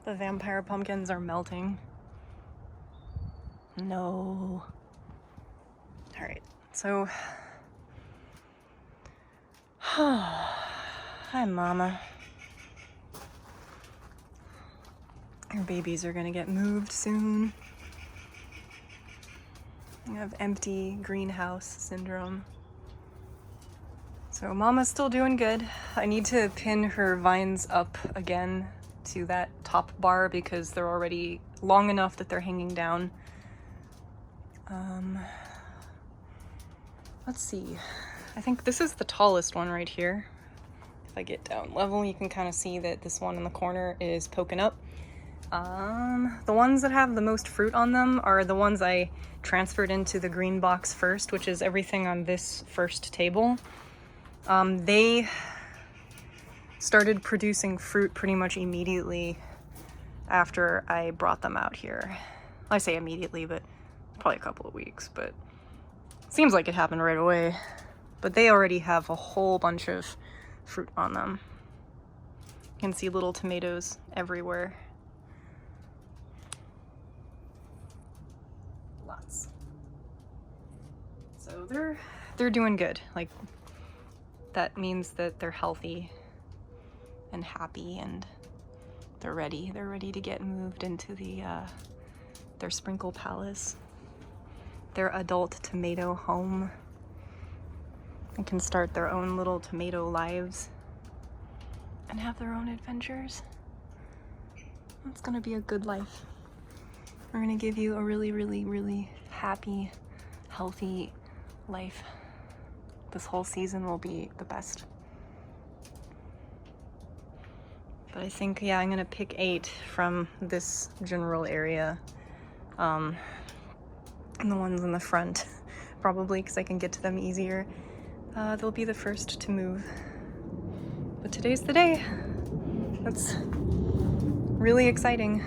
The vampire pumpkins are melting. No. Alright, so... Hi, Mama. Your babies are gonna get moved soon. You have empty greenhouse syndrome. So Mama's still doing good. I need to pin her vines up again to that top bar because they're already long enough that they're hanging down. Let's see. I think this is the tallest one right here. If I get down level, you can kind of see that this one in the corner is poking up. The ones that have the most fruit on them are the ones I transferred into the green box first, which is everything on this first table. They started producing fruit pretty much immediately after I brought them out here. I say immediately, but probably a couple of weeks, but seems like it happened right away. But they already have a whole bunch of fruit on them. You can see little tomatoes everywhere. Lots. So they're doing good. Like, that means that they're healthy and happy and they're ready. They're ready to get moved into their sprinkle palace, their adult tomato home. They can start their own little tomato lives and have their own adventures. It's gonna be a good life. We're gonna give you a really, really, really happy, healthy life. This whole season will be the best. But I think, yeah, I'm gonna pick 8 from this general area. And the ones in the front, probably, because I can get to them easier. They'll be the first to move. But today's the day. That's really exciting.